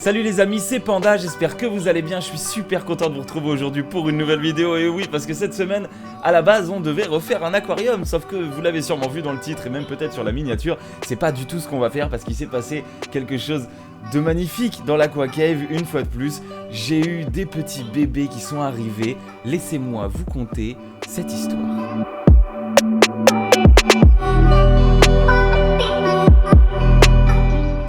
Salut les amis, c'est Panda, j'espère que vous allez bien, je suis super content de vous retrouver aujourd'hui pour une nouvelle vidéo. Et oui, parce que cette semaine, à la base, on devait refaire un aquarium, sauf que vous l'avez sûrement vu dans le titre et même peut-être sur la miniature, c'est pas du tout ce qu'on va faire parce qu'il s'est passé quelque chose de magnifique dans l'Aqua Cave. Une fois de plus, j'ai eu des petits bébés qui sont arrivés, laissez-moi vous conter cette histoire.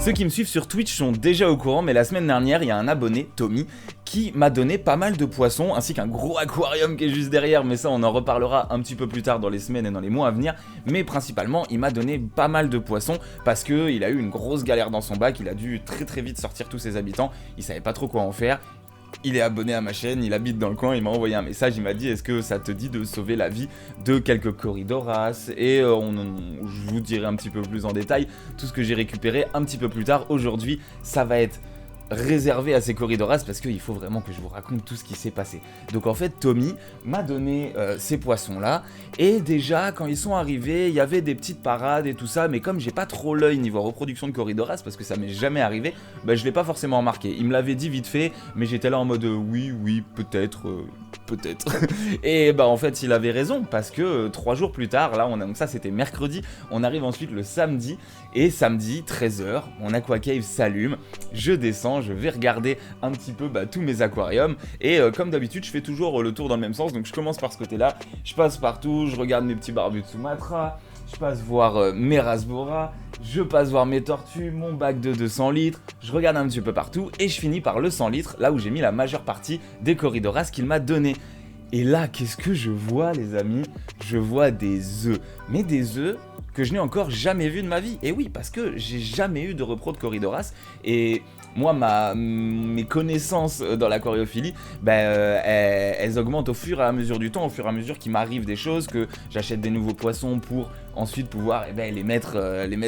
Ceux qui me suivent sur Twitch sont déjà au courant, mais la semaine dernière, il y a un abonné, Tommy, qui m'a donné pas mal de poissons, ainsi qu'un gros aquarium qui est juste derrière, mais ça on en reparlera un petit peu plus tard dans les semaines et dans les mois à venir. Mais principalement, il m'a donné pas mal de poissons, parce qu'il a eu une grosse galère dans son bac, il a dû très vite sortir tous ses habitants, il savait pas trop quoi en faire. Il est abonné à ma chaîne, il habite dans le coin, il m'a envoyé un message, il m'a dit est-ce que ça te dit de sauver la vie de quelques Corydoras. Et je vous dirai un petit peu plus en détail tout ce que j'ai récupéré un petit peu plus tard. Aujourd'hui, ça va être réservé à ces Corydoras parce qu'il faut vraiment que je vous raconte tout ce qui s'est passé. Donc en fait, Tommy m'a donné ces poissons-là, et déjà quand ils sont arrivés, il y avait des petites parades et tout ça, mais comme j'ai pas trop l'œil niveau reproduction de Corydoras, parce que ça m'est jamais arrivé, bah je l'ai pas forcément remarqué. Il me l'avait dit vite fait, mais j'étais là en mode oui, peut-être. Et bah en fait il avait raison, parce que 3 jours plus tard, là donc ça c'était mercredi, on arrive ensuite le samedi, et samedi 13h, mon Aqua Cave s'allume, je descends, je vais regarder un petit peu tous mes aquariums, et comme d'habitude je fais toujours le tour dans le même sens, donc je commence par ce côté là, je passe partout, je regarde mes petits barbus de Sumatra, je passe voir mes Rasbora, je passe voir mes tortues, mon bac de 200 litres, je regarde un petit peu partout, et je finis par le 100 litres, là où j'ai mis la majeure partie des Corydoras qu'il m'a donné. Et là, qu'est-ce que je vois, les amis? Je vois des œufs, mais des œufs que je n'ai encore jamais vus de ma vie. Et oui, parce que j'ai jamais eu de repro de Corydoras, et moi, mes connaissances dans l'aquariophilie, elles augmentent au fur et à mesure du temps, au fur et à mesure qu'il m'arrive des choses, que j'achète des nouveaux poissons pour ensuite pouvoir les mettre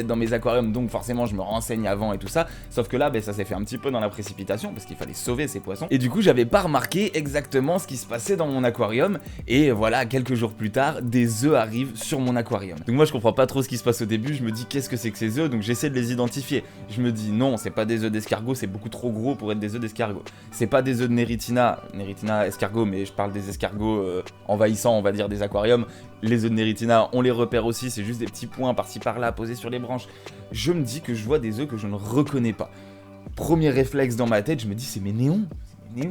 dans mes aquariums. Donc forcément, je me renseigne avant et tout ça. Sauf que là, ça s'est fait un petit peu dans la précipitation parce qu'il fallait sauver ces poissons. Et du coup, j'avais pas remarqué exactement ce qui se passait dans mon aquarium. Et voilà, quelques jours plus tard, des œufs arrivent sur mon aquarium. Donc moi, je comprends pas trop ce qui se passe au début. Je me dis, qu'est-ce que c'est que ces œufs? Donc j'essaie de les identifier. Je me dis, non, c'est pas des œufs d'escargot, c'est beaucoup trop gros pour être des œufs d'escargot. C'est pas des œufs de Neritina escargot, mais je parle des escargots envahissants, on va dire, des aquariums. Les œufs de Neritina, on les repère aussi, c'est juste des petits points par-ci par-là posés sur les branches. Je me dis que je vois des œufs que je ne reconnais pas. Premier réflexe dans ma tête, je me dis c'est mes néons.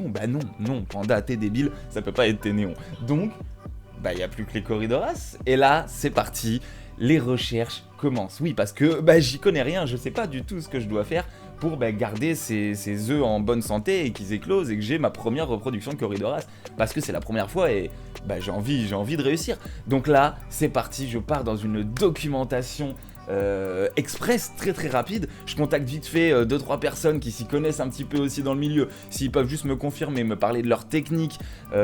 Bah non, Panda, t'es débile, ça peut pas être tes néons. Donc, y a plus que les Corydoras. Et là, c'est parti, les recherches commencent. Oui, parce que j'y connais rien, je sais pas du tout ce que je dois faire pour garder ces œufs en bonne santé et qu'ils éclosent et que j'ai ma première reproduction de Corydoras, parce que c'est la première fois et j'ai envie de réussir. Donc là, c'est parti, je pars dans une documentation express très rapide. Je contacte vite fait 2-3 personnes qui s'y connaissent un petit peu aussi dans le milieu, s'ils peuvent juste me confirmer, me parler de leur technique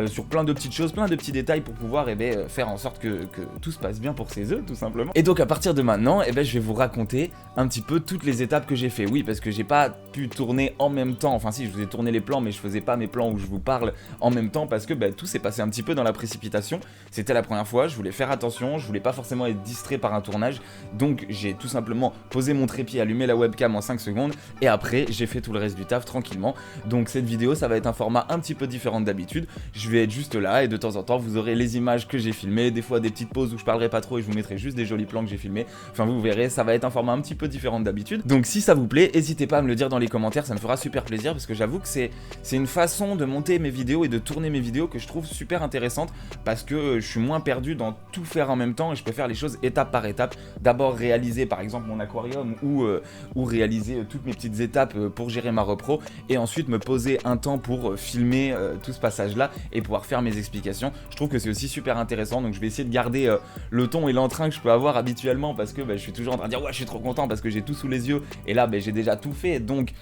sur plein de petites choses, plein de petits détails pour pouvoir faire en sorte que tout se passe bien pour ces œufs tout simplement. Et donc à partir de maintenant, je vais vous raconter un petit peu toutes les étapes que j'ai fait. Oui, parce que j'ai pas pu tourner en même temps, enfin si, je vous ai tourné les plans, mais je faisais pas mes plans où je vous parle en même temps parce que tout s'est passé un petit peu dans la précipitation. C'était la première fois, je voulais faire attention, je voulais pas forcément être distrait par un tournage, donc j'ai tout simplement posé mon trépied, allumé la webcam en 5 secondes, et après j'ai fait tout le reste du taf tranquillement. Donc cette vidéo, ça va être un format un petit peu différent d'habitude. Je vais être juste là et de temps en temps vous aurez les images que j'ai filmées, des fois des petites pauses où je parlerai pas trop et je vous mettrai juste des jolis plans que j'ai filmés. Enfin vous verrez, ça va être un format un petit peu différent d'habitude. Donc si ça vous plaît, n'hésitez pas à me le dire dans les commentaires, ça me fera super plaisir parce que j'avoue que c'est une façon de monter mes vidéos et de tourner mes vidéos que je trouve super intéressante, parce que je suis moins perdu dans tout faire en même temps et je peux faire les choses étape par étape. D'abord réaliser par exemple mon aquarium ou réaliser toutes mes petites étapes pour gérer ma repro, et ensuite me poser un temps pour filmer tout ce passage là et pouvoir faire mes explications. Je trouve que c'est aussi super intéressant, donc je vais essayer de garder le ton et l'entrain que je peux avoir habituellement, parce que je suis toujours en train de dire ouais je suis trop content parce que j'ai tout sous les yeux, et là j'ai déjà tout fait, donc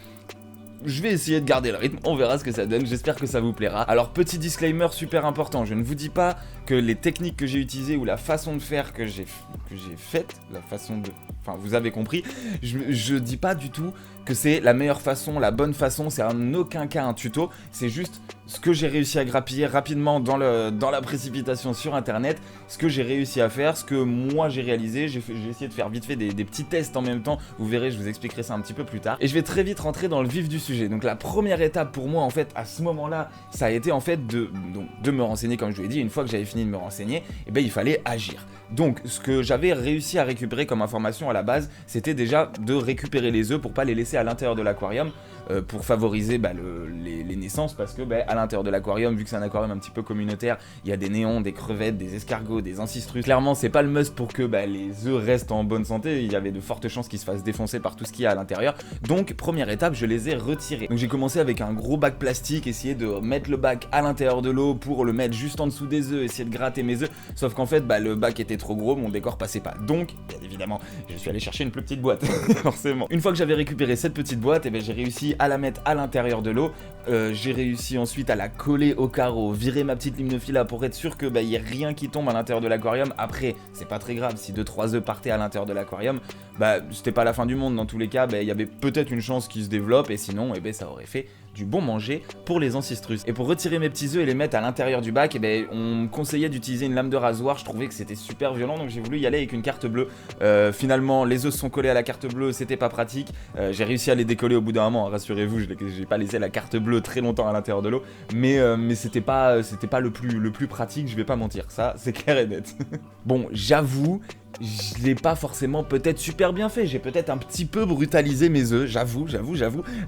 je vais essayer de garder le rythme, on verra ce que ça donne, j'espère que ça vous plaira. Alors petit disclaimer super important, je ne vous dis pas que les techniques que j'ai utilisées ou la façon de faire que j'ai faite, la façon de... Enfin vous avez compris, je dis pas du tout que c'est la meilleure façon, la bonne façon, c'est en aucun cas un tuto, c'est juste ce que j'ai réussi à grappiller rapidement dans la précipitation sur internet, ce que j'ai réussi à faire, ce que moi j'ai réalisé, j'ai essayé de faire vite fait des petits tests en même temps, vous verrez, je vous expliquerai ça un petit peu plus tard, et je vais très vite rentrer dans le vif du sujet. Donc la première étape pour moi en fait à ce moment-là, ça a été en fait de me renseigner comme je vous l'ai dit, une fois que j'avais fini de me renseigner, et ben il fallait agir. Donc ce que j'avais réussi à récupérer comme information à la base, c'était déjà de récupérer les œufs pour pas les laisser à l'intérieur de l'aquarium, pour favoriser les naissances, parce que à l'intérieur de l'aquarium, vu que c'est un aquarium un petit peu communautaire, il y a des néons, des crevettes, des escargots, des ancistrus. Clairement c'est pas le must pour que les œufs restent en bonne santé, il y avait de fortes chances qu'ils se fassent défoncer par tout ce qu'il y a à l'intérieur. Donc première étape, je les ai retirés. Donc j'ai commencé avec un gros bac plastique, essayer de mettre le bac à l'intérieur de l'eau pour le mettre juste en dessous des œufs, essayer de gratter mes œufs, sauf qu'en fait le bac était trop gros, mon décor passait pas. Donc bien évidemment je suis allé chercher une plus petite boîte forcément. Une fois que j'avais récupéré cette petite boîte, j'ai réussi à la mettre à l'intérieur de l'eau. J'ai réussi ensuite à la coller au carreau, virer ma petite limnophila pour être sûr que y ait rien qui tombe à l'intérieur de l'aquarium. Après c'est pas très grave si 2-3 œufs partaient à l'intérieur de l'aquarium, c'était pas la fin du monde. Dans tous les cas il y avait peut-être une chance qu'ils se développent, et sinon ça aurait fait du bon manger pour les ancistrus. Et pour retirer mes petits œufs et les mettre à l'intérieur du bac, on me conseillait d'utiliser une lame de rasoir. Je trouvais que c'était super violent, donc j'ai voulu y aller avec une carte bleue. Finalement les œufs sont collés à la carte bleue, c'était pas pratique. J'ai réussi à les décoller au bout d'un moment, rassurez-vous, j'ai pas laissé la carte bleue très longtemps à l'intérieur de l'eau, mais c'était pas le plus pratique, je vais pas mentir, ça c'est clair et net. Bon, j'avoue, je l'ai pas forcément peut-être super bien fait, j'ai peut-être un petit peu brutalisé mes œufs, j'avoue,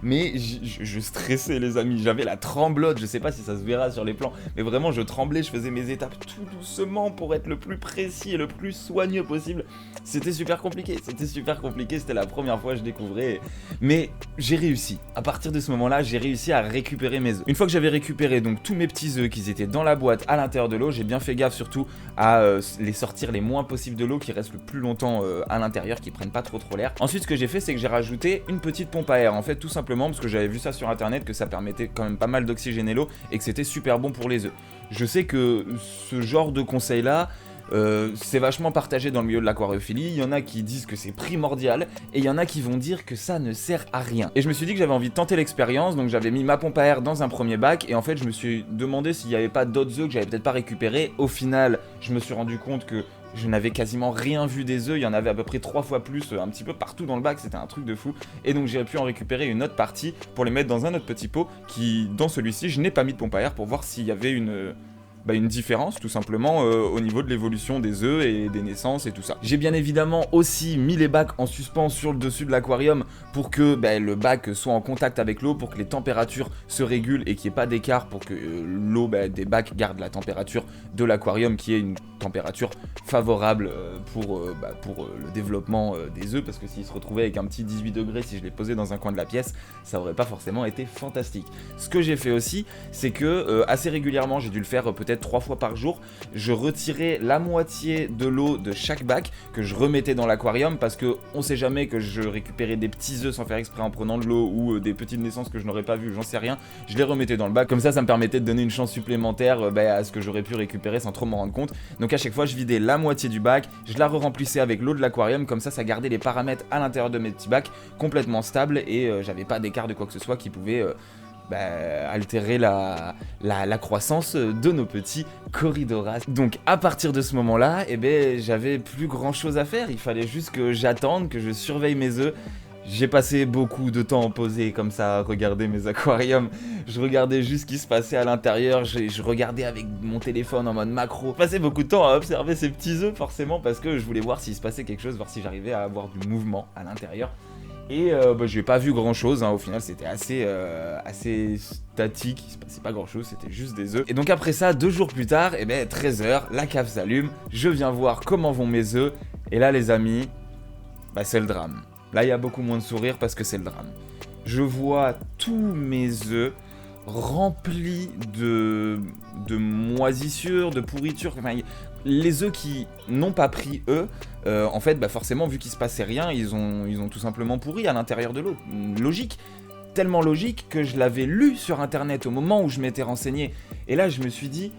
mais je stressais les amis, j'avais la tremblote, je sais pas si ça se verra sur les plans, mais vraiment je tremblais, je faisais mes étapes tout doucement pour être le plus précis et le plus soigneux possible. C'était super compliqué, c'était la première fois que je découvrais, mais j'ai réussi. À partir de ce moment-là, j'ai réussi à récupérer mes œufs. Une fois que j'avais récupéré donc tous mes petits œufs, qu'ils étaient dans la boîte à l'intérieur de l'eau, j'ai bien fait gaffe surtout à les sortir les moins possible de l'eau, qui restent le plus longtemps à l'intérieur, qui prennent pas trop l'air. Ensuite ce que j'ai fait, c'est que j'ai rajouté une petite pompe à air, en fait tout simplement parce que j'avais vu ça sur internet, que ça permettait quand même pas mal d'oxygéner l'eau et que c'était super bon pour les œufs. Je sais que ce genre de conseil là, c'est vachement partagé dans le milieu de l'aquariophilie. Il y en a qui disent que c'est primordial et il y en a qui vont dire que ça ne sert à rien. Et je me suis dit que j'avais envie de tenter l'expérience, donc j'avais mis ma pompe à air dans un premier bac et en fait je me suis demandé s'il n'y avait pas d'autres œufs que j'avais peut-être pas récupérés. Au final je me suis rendu compte que je n'avais quasiment rien vu des œufs, il y en avait à peu près 3 fois plus, un petit peu partout dans le bac, c'était un truc de fou. Et donc j'ai pu en récupérer une autre partie pour les mettre dans un autre petit pot qui, dans celui-ci, je n'ai pas mis de pompe à air pour voir s'il y avait une différence tout simplement au niveau de l'évolution des œufs et des naissances et tout ça. J'ai bien évidemment aussi mis les bacs en suspens sur le dessus de l'aquarium pour que le bac soit en contact avec l'eau, pour que les températures se régulent et qu'il n'y ait pas d'écart, pour que l'eau des bacs garde la température de l'aquarium, qui est une température favorable pour le développement des œufs, parce que s'ils se retrouvaient avec un petit 18 degrés, si je les posais dans un coin de la pièce, ça aurait pas forcément été fantastique. Ce que j'ai fait aussi, c'est que assez régulièrement, j'ai dû le faire peut-être 3 fois par jour, je retirais la moitié de l'eau de chaque bac que je remettais dans l'aquarium, parce que on sait jamais que je récupérais des petits œufs sans faire exprès en prenant de l'eau, ou des petites naissances que je n'aurais pas vues, j'en sais rien, je les remettais dans le bac, comme ça me permettait de donner une chance supplémentaire à ce que j'aurais pu récupérer sans trop m'en rendre compte. Donc à chaque fois je vidais la moitié du bac, je la re-remplissais avec l'eau de l'aquarium, comme ça gardait les paramètres à l'intérieur de mes petits bacs complètement stables, et j'avais pas d'écart de quoi que ce soit qui pouvait altérer la croissance de nos petits Corydoras. Donc à partir de ce moment-là, j'avais plus grand chose à faire, il fallait juste que j'attende, que je surveille mes œufs. J'ai passé beaucoup de temps posé comme ça à regarder mes aquariums, je regardais juste ce qui se passait à l'intérieur, je regardais avec mon téléphone en mode macro. Je passais beaucoup de temps à observer ces petits œufs forcément, parce que je voulais voir s'il se passait quelque chose, voir si j'arrivais à avoir du mouvement à l'intérieur. Et j'ai pas vu grand chose, au final c'était assez statique, il se passait pas grand chose, c'était juste des œufs. Et donc après ça, 2 jours plus tard, 13h, la cave s'allume, je viens voir comment vont mes œufs, et là les amis, c'est le drame. Là il y a beaucoup moins de sourires parce que c'est le drame. Je vois tous mes œufs remplis de moisissures, de pourritures, les œufs qui n'ont pas pris eux, en fait forcément vu qu'il se passait rien, ils ont tout simplement pourri à l'intérieur de l'eau. Logique, tellement logique que je l'avais lu sur internet au moment où je m'étais renseigné, et là je me suis dit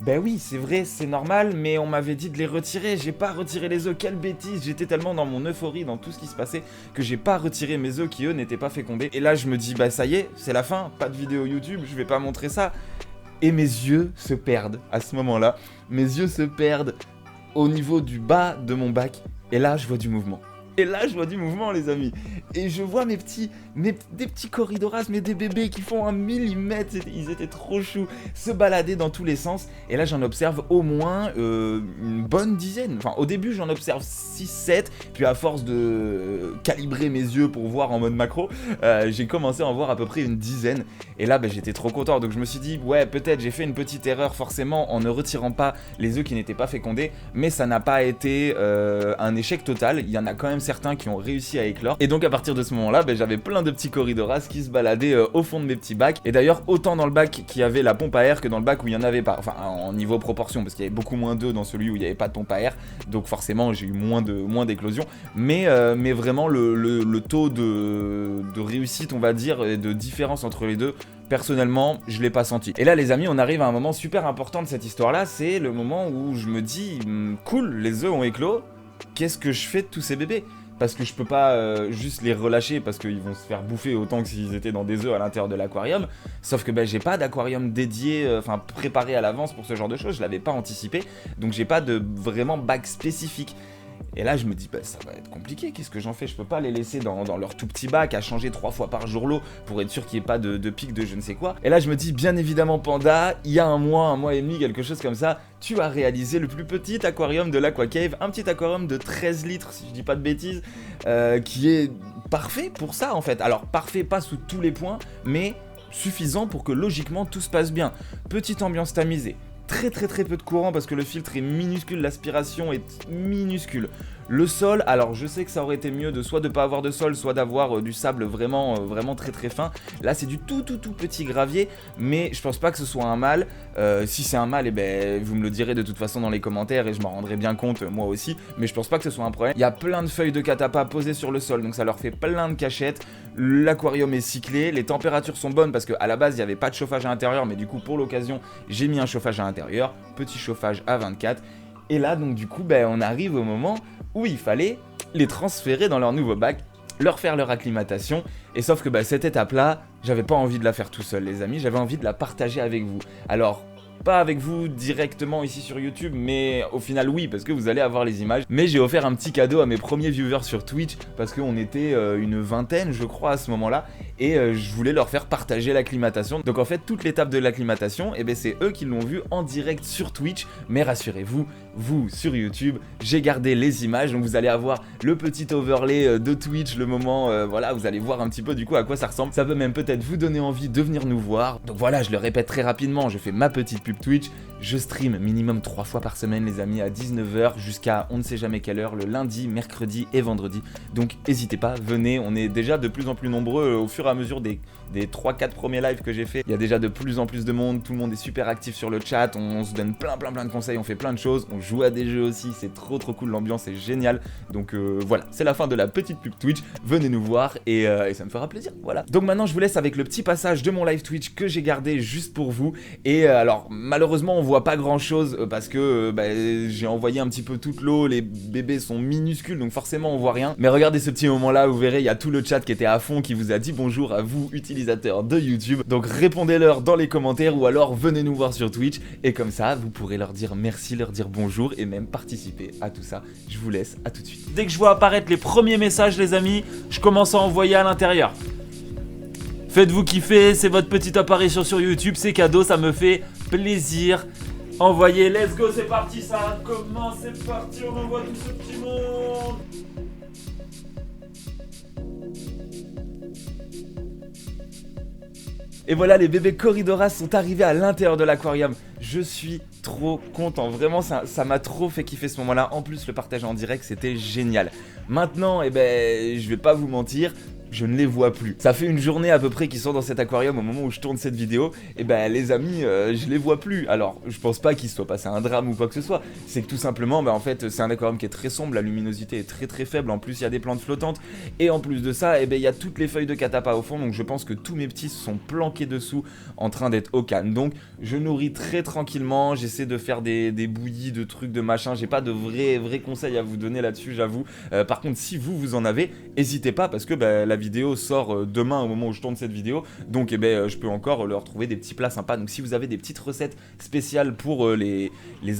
Ben oui, c'est vrai, c'est normal, mais on m'avait dit de les retirer, j'ai pas retiré les œufs, quelle bêtise, j'étais tellement dans mon euphorie, dans tout ce qui se passait, que j'ai pas retiré mes œufs qui eux n'étaient pas fécondés. Et là je me dis, bah ça y est, c'est la fin, pas de vidéo YouTube, je vais pas montrer ça. Et mes yeux se perdent à ce moment-là, mes yeux se perdent au niveau du bas de mon bac, et là je vois du mouvement. Et là, je vois du mouvement, les amis. Et je vois des petits corridoras, mais des bébés qui font 1 millimètre. Ils étaient trop choux, se balader dans tous les sens. Et là, j'en observe au moins une bonne dizaine. Enfin, au début, j'en observe 6-7. Puis à force de calibrer mes yeux pour voir en mode macro, j'ai commencé à en voir à peu près une dizaine. Et là, j'étais trop content. Donc je me suis dit, ouais, peut-être j'ai fait une petite erreur forcément en ne retirant pas les œufs qui n'étaient pas fécondés. Mais ça n'a pas été un échec total. Il y en a quand même certains qui ont réussi à éclore. Et donc à partir de ce moment-là, j'avais plein de petits corridoras qui se baladaient au fond de mes pets bacs. Et d'ailleurs, autant dans le bac qui avait la pompe à air que dans le bac où il n'y en avait pas. Enfin, en niveau proportion, parce qu'il y avait beaucoup moins d'œufs dans celui où il n'y avait pas de pompe à air. Donc forcément, j'ai eu moins d'éclosions. Mais vraiment, le taux de réussite, on va dire, et de différence entre les deux, personnellement, je l'ai pas senti. Et là, les amis, on arrive à un moment super important de cette histoire-là. C'est le moment où je me dis, cool, les œufs ont éclos. Qu'est-ce que je fais de tous ces bébés ? Parce que je peux pas juste les relâcher parce qu'ils vont se faire bouffer autant que s'ils étaient dans des œufs à l'intérieur de l'aquarium. Sauf que j'ai pas d'aquarium dédié, préparé à l'avance pour ce genre de choses, je l'avais pas anticipé. Donc j'ai pas de vraiment bac spécifique. Et là je me dis ça va être compliqué, qu'est-ce que j'en fais? Je peux pas les laisser dans leur tout petit bac à changer 3 fois par jour l'eau pour être sûr qu'il n'y ait pas de pic de je ne sais quoi. Et là je me dis bien évidemment Panda, il y a un mois et demi, quelque chose comme ça, tu as réalisé le plus petit aquarium de l'Aquacave, un petit aquarium de 13 litres si je dis pas de bêtises, qui est parfait pour ça en fait. Alors parfait pas sous tous les points, mais suffisant pour que logiquement tout se passe bien. Petite ambiance tamisée. Très peu de courant parce que le filtre est minuscule, l'aspiration est minuscule. Le sol, alors je sais que ça aurait été mieux de soit de pas avoir de sol, soit d'avoir du sable vraiment très fin. Là c'est du tout petit gravier, mais je pense pas que ce soit un mal. Si c'est un mal, vous me le direz de toute façon dans les commentaires et je m'en rendrai bien compte moi aussi. Mais je pense pas que ce soit un problème. Il y a plein de feuilles de catapa posées sur le sol, donc ça leur fait plein de cachettes. L'aquarium est cyclé, les températures sont bonnes parce qu'à la base il n'y avait pas de chauffage à l'intérieur, mais du coup pour l'occasion j'ai mis un chauffage à l'intérieur, petit chauffage à 24. Et là donc du coup on arrive au moment où il fallait les transférer dans leur nouveau bac, leur faire leur acclimatation. Et sauf que cette étape-là, j'avais pas envie de la faire tout seul les amis, j'avais envie de la partager avec vous. Alors, pas avec vous directement ici sur YouTube, mais au final oui, parce que vous allez avoir les images. Mais j'ai offert un petit cadeau à mes premiers viewers sur Twitch, parce qu'on était une vingtaine je crois à ce moment-là, et je voulais leur faire partager l'acclimatation. Donc en fait toute l'étape de l'acclimatation, c'est eux qui l'ont vu en direct sur Twitch. Mais rassurez-vous, vous sur YouTube, j'ai gardé les images, donc vous allez avoir le petit overlay de Twitch, le moment, voilà, vous allez voir un petit peu du coup à quoi ça ressemble. Ça peut même peut-être vous donner envie de venir nous voir. Donc voilà, je le répète très rapidement, je fais ma petite pub Twitch, je stream minimum 3 fois par semaine les amis, à 19h jusqu'à on ne sait jamais quelle heure, le lundi, mercredi et vendredi. Donc n'hésitez pas, venez, on est déjà de plus en plus nombreux au fur et à mesure des 3-4 premiers lives que j'ai fait. Il y a déjà de plus en plus de monde, tout le monde est super actif sur le chat, on se donne plein de conseils, on fait plein de choses, on joue à des jeux aussi, c'est trop cool, l'ambiance est géniale. Donc voilà, c'est la fin de la petite pub Twitch, venez nous voir et ça me fera plaisir, voilà. Donc maintenant je vous laisse avec le petit passage de mon live Twitch que j'ai gardé juste pour vous. Et alors malheureusement on voit pas grand chose parce que j'ai envoyé un petit peu toute l'eau, les bébés sont minuscules donc forcément on voit rien. Mais regardez ce petit moment là, vous verrez il y a tout le chat qui était à fond, qui vous a dit bonjour à vous utilisateurs de YouTube. Donc répondez-leur dans les commentaires ou alors venez nous voir sur Twitch et comme ça vous pourrez leur dire merci, leur dire bonjour et même participer à tout ça. Je vous laisse, à tout de suite. Dès que je vois apparaître les premiers messages les amis, je commence à envoyer à l'intérieur. Faites-vous kiffer, c'est votre petite apparition sur YouTube, c'est cadeau, ça me fait plaisir. Envoyez, let's go, c'est parti, ça commence, c'est parti, on envoie tout ce petit monde. Et voilà, les bébés Corridoras sont arrivés à l'intérieur de l'aquarium. Je suis trop content, vraiment ça m'a trop fait kiffer ce moment-là. En plus, le partage en direct, c'était génial. Maintenant, je vais pas vous mentir, je ne les vois plus. Ça fait une journée à peu près qu'ils sont dans cet aquarium au moment où je tourne cette vidéo, et ben les amis, je les vois plus. Alors, je pense pas qu'il soit passé un drame ou quoi que ce soit, c'est que tout simplement, en fait, c'est un aquarium qui est très sombre, la luminosité est très faible, en plus il y a des plantes flottantes, et en plus de ça, il y a toutes les feuilles de catapa au fond, donc je pense que tous mes petits se sont planqués dessous en train d'être au calme. Donc, je nourris très tranquillement, j'essaie de faire des bouillies, de trucs, de machin, j'ai pas de vrais conseils à vous donner là-dessus, j'avoue. Par contre, si vous en avez, n'hésitez pas, parce que la vidéo sort demain au moment où je tourne cette vidéo, donc je peux encore leur trouver des petits plats sympas. Donc si vous avez des petites recettes spéciales pour les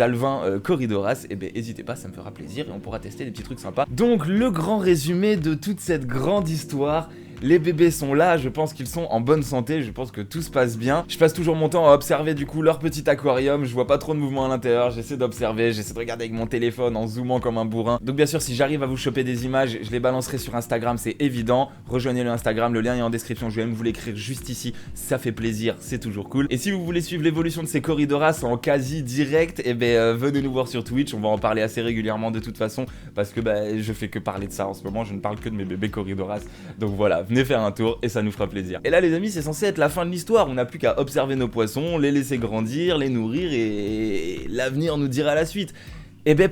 alevins Corydoras, n'hésitez pas, ça me fera plaisir et on pourra tester des petits trucs sympas. Donc le grand résumé de toute cette grande histoire: les bébés sont là, je pense qu'ils sont en bonne santé, je pense que tout se passe bien. Je passe toujours mon temps à observer du coup leur petit aquarium, je vois pas trop de mouvement à l'intérieur, j'essaie d'observer, j'essaie de regarder avec mon téléphone en zoomant comme un bourrin. Donc bien sûr, si j'arrive à vous choper des images, je les balancerai sur Instagram, c'est évident. Rejoignez le Instagram, le lien est en description, je vais même vous l'écrire juste ici, ça fait plaisir, c'est toujours cool. Et si vous voulez suivre l'évolution de ces Corydoras en quasi direct, venez nous voir sur Twitch, on va en parler assez régulièrement de toute façon, parce que je fais que parler de ça en ce moment, je ne parle que de mes bébés Corydoras. Donc voilà, venez faire un tour et ça nous fera plaisir. Et là les amis, c'est censé être la fin de l'histoire, on n'a plus qu'à observer nos poissons, les laisser grandir, les nourrir et l'avenir nous dira la suite.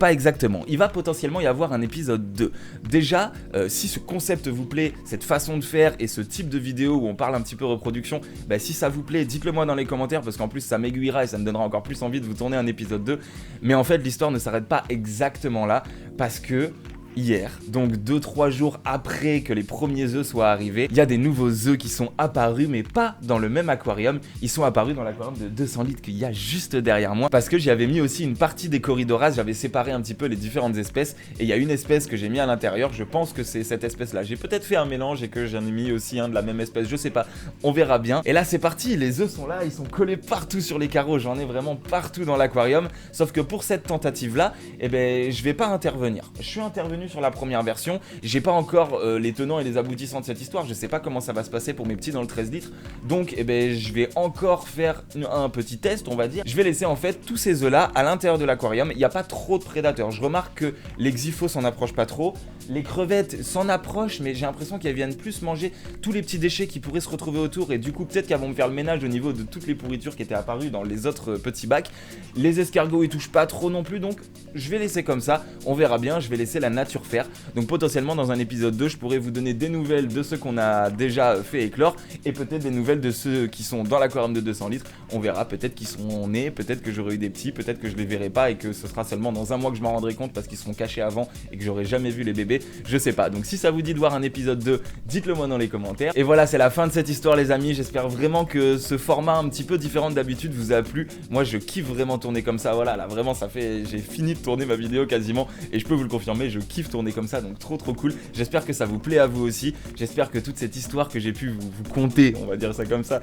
Pas exactement, il va potentiellement y avoir un épisode 2. Déjà, si ce concept vous plaît, cette façon de faire et ce type de vidéo où on parle un petit peu reproduction, si ça vous plaît, dites-le moi dans les commentaires, parce qu'en plus ça m'aiguillera et ça me donnera encore plus envie de vous tourner un épisode 2. Mais en fait l'histoire ne s'arrête pas exactement là, parce que hier, donc 2-3 jours après que les premiers œufs soient arrivés, il y a des nouveaux œufs qui sont apparus, mais pas dans le même aquarium. Ils sont apparus dans l'aquarium de 200 litres qu'il y a juste derrière moi, parce que j'y avais mis aussi une partie des Corydoras, j'avais séparé un petit peu les différentes espèces, et il y a une espèce que j'ai mis à l'intérieur, je pense que c'est cette espèce-là. J'ai peut-être fait un mélange et que j'en ai mis aussi un de la même espèce, je sais pas, on verra bien. Et là c'est parti, les œufs sont là, ils sont collés partout sur les carreaux, j'en ai vraiment partout dans l'aquarium, sauf que pour cette tentative-là, je vais pas intervenir. Je suis intervenu sur la première version, j'ai pas encore les tenants et les aboutissants de cette histoire, je sais pas comment ça va se passer pour mes petits dans le 13 litres, donc je vais encore faire un petit test, on va dire. Je vais laisser en fait tous ces œufs là à l'intérieur de l'aquarium, il n'y a pas trop de prédateurs, je remarque que les xyphos s'en approchent pas trop, les crevettes s'en approchent, mais j'ai l'impression qu'elles viennent plus manger tous les petits déchets qui pourraient se retrouver autour, et du coup peut-être qu'elles vont me faire le ménage au niveau de toutes les pourritures qui étaient apparues dans les autres petits bacs. Les escargots ils touchent pas trop non plus, donc je vais laisser comme ça, on verra bien, je vais laisser la nature faire. Donc potentiellement dans un épisode 2 je pourrais vous donner des nouvelles de ceux qu'on a déjà fait éclore, et peut-être des nouvelles de ceux qui sont dans l'aquarium de 200 litres, on verra, peut-être qu'ils seront nés, peut-être que j'aurai eu des petits, peut-être que je les verrai pas et que ce sera seulement dans un mois que je m'en rendrai compte parce qu'ils seront cachés avant et que j'aurai jamais vu les bébés, je sais pas. Donc si ça vous dit de voir un épisode 2, dites-le moi dans les commentaires. Et voilà, c'est la fin de cette histoire les amis, j'espère vraiment que ce format un petit peu différent d'habitude vous a plu. Moi je kiffe vraiment tourner comme ça, voilà, là vraiment ça fait, j'ai fini de tourner ma vidéo quasiment et je peux vous le confirmer, je kiffe tourner comme ça, donc trop cool. J'espère que ça vous plaît à vous aussi, j'espère que toute cette histoire que j'ai pu vous conter, on va dire ça comme ça,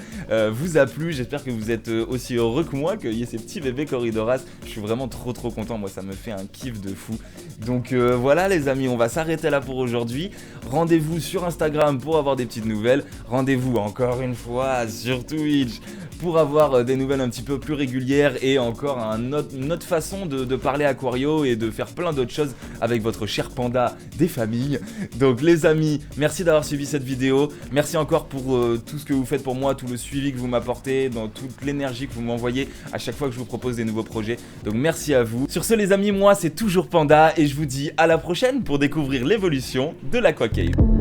vous a plu. J'espère que vous êtes aussi heureux que moi qu'il y ait ces petits bébés Corydoras. Je suis vraiment trop content, moi ça me fait un kiff de fou. Donc voilà les amis, on va s'arrêter là pour aujourd'hui. Rendez-vous sur Instagram pour avoir des petites nouvelles, rendez-vous encore une fois sur Twitch pour avoir des nouvelles un petit peu plus régulières et encore une autre façon de parler aquario et de faire plein d'autres choses avec votre cher panda des familles. Donc les amis, merci d'avoir suivi cette vidéo, merci encore pour tout ce que vous faites pour moi, tout le suivi que vous m'apportez, dans toute l'énergie que vous m'envoyez à chaque fois que je vous propose des nouveaux projets, donc merci à vous. Sur ce les amis, moi c'est toujours Panda et je vous dis à la prochaine pour découvrir l'évolution de l'Aqua Cave.